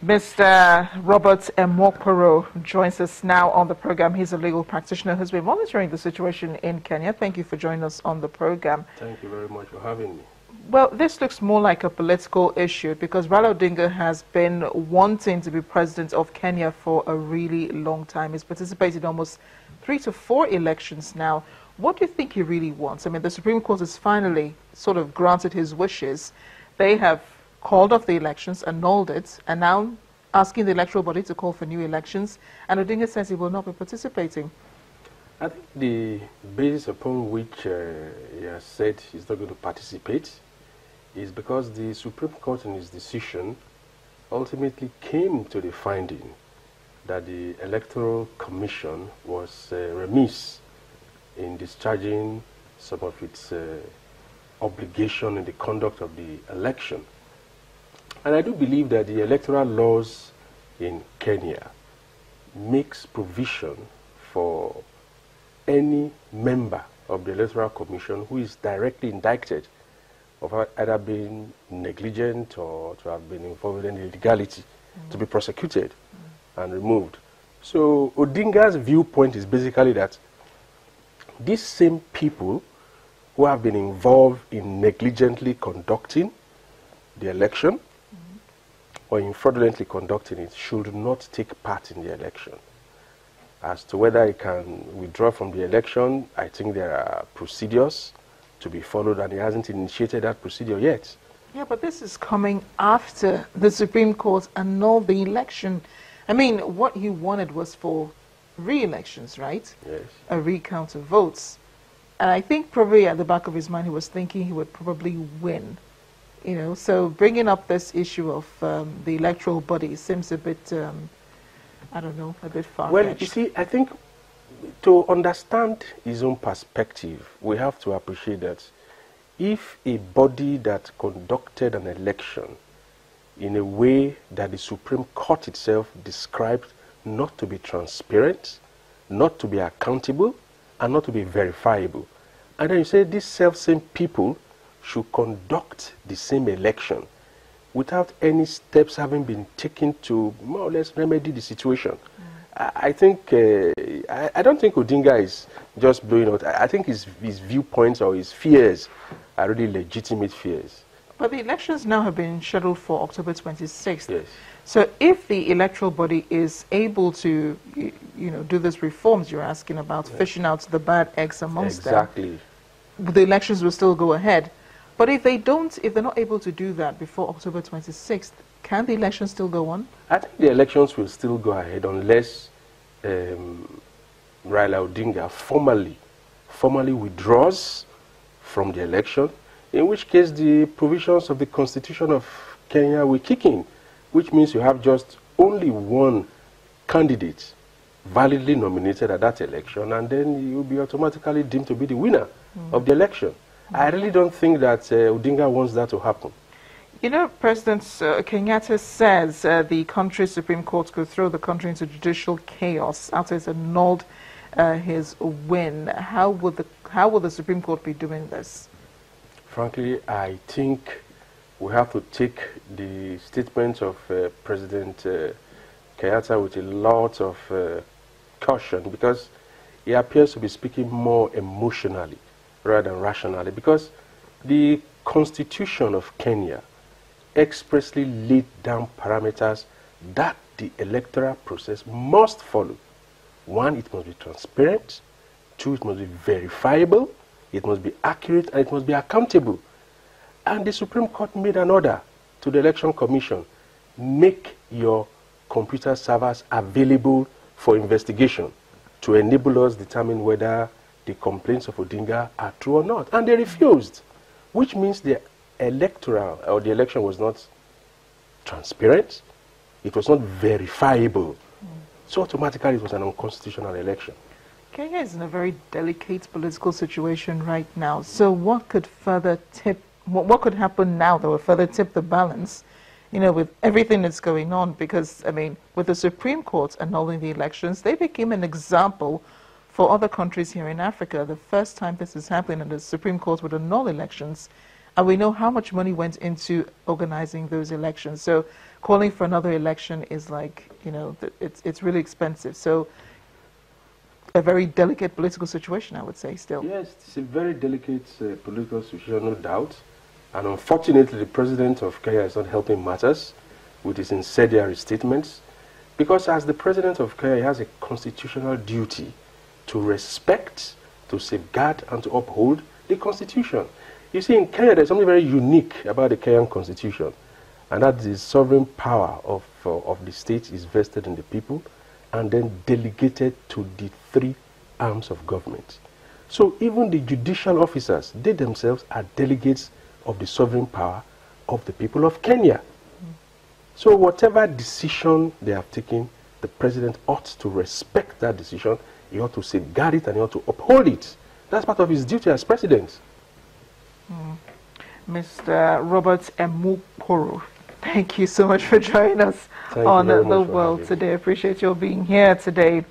Mr. Robert Emokporo joins us now on the program. He's a legal practitioner who's been monitoring the situation in Kenya. Thank you for joining us on the program. Thank you very much for having me. Well, this looks more like a political issue because Raila Odinga has been wanting to be president of Kenya for a really long time. He's participated in almost 3 to 4 elections now. What do you think he really wants? I mean, the Supreme Court has finally sort of granted his wishes. They have called off the elections, annulled it, and now asking the electoral body to call for new elections. And Odinga says he will not be participating. I think the basis upon which he has said he's not going to participate is because the Supreme Court in his decision ultimately came to the finding that the Electoral Commission was remiss in discharging some of its obligation in the conduct of the election. And I do believe that the electoral laws in Kenya makes provision for any member of the Electoral Commission who is directly indicted of either being negligent or to have been involved in illegality to be prosecuted and removed. So Odinga's viewpoint is basically that these same people who have been involved in negligently conducting the election or in fraudulently conducting it should not take part in the election. As to whether he can withdraw from the election, I think there are procedures to be followed, and he hasn't initiated that procedure yet. Yeah, but this is coming after the Supreme Court annulled the election. I mean, what he wanted was for re-elections, right? Yes. A recount of votes. And I think probably at the back of his mind he was thinking he would probably win. You know, so bringing up this issue of the electoral body seems a bit, I don't know, a bit far-fetched. Well, you see, I think to understand his own perspective, we have to appreciate that if a body that conducted an election in a way that the Supreme Court itself described not to be transparent, not to be accountable, and not to be verifiable, and then you say these self-same people should conduct the same election without any steps having been taken to more or less remedy the situation. I think, I don't think Odinga is just blowing out. I think his viewpoints or his fears are really legitimate fears. But the elections now have been scheduled for October 26th. Yes. So if the electoral body is able to, you know, do these reforms you're asking about, yes, fishing out the bad eggs amongst them, the elections will still go ahead. But if they don't, if they're not able to do that before October 26th, can the elections still go on? I think the elections will still go ahead unless Raila Odinga formally withdraws from the election, in which case the provisions of the Constitution of Kenya will kick in, which means you have just only one candidate validly nominated at that election, and then you will be automatically deemed to be the winner of the election. I really don't think that Odinga wants that to happen. You know, President Kenyatta says the country's Supreme Court could throw the country into judicial chaos after it's annulled his win. How will the Supreme Court be doing this? Frankly, I think we have to take the statements of President Kenyatta with a lot of caution, because he appears to be speaking more emotionally rather than rationally, because the Constitution of Kenya expressly laid down parameters that the electoral process must follow. 1, it must be transparent. 2, it must be verifiable. It must be accurate, and it must be accountable. And the Supreme Court made an order to the Election Commission: make your computer servers available for investigation to enable us determine whether the complaints of Odinga are true or not. And they refused, which means the electoral or the election was not transparent, it was not verifiable. So automatically it was an unconstitutional election. Kenya is in a very delicate political situation right now. So what could further tip, what could happen now that will further tip the balance, you know, with everything that's going on? Because, I mean, with the Supreme Court annulling the elections, they became an example for other countries here in Africa. The first time this is happening, and the Supreme Court would annul elections, and we know how much money went into organizing those elections. So calling for another election is like, it's really expensive. So a very delicate political situation, I would say, still. Yes, it's a very delicate political situation, no doubt. And unfortunately, the president of Kenya is not helping matters with his incendiary statements. Because as the president of Kenya, he has a constitutional duty to respect, to safeguard, and to uphold the constitution. You see, in Kenya, there's something very unique about the Kenyan constitution, and that the sovereign power of the state is vested in the people and then delegated to the three arms of government. So even the judicial officers, they themselves are delegates of the sovereign power of the people of Kenya. So whatever decision they have taken, the president ought to respect that decision. He ought to safeguard it and he ought to uphold it. That's part of his duty as president. Mr. Robert Emukoro, thank you so much for joining us on The World today. I appreciate your being here today.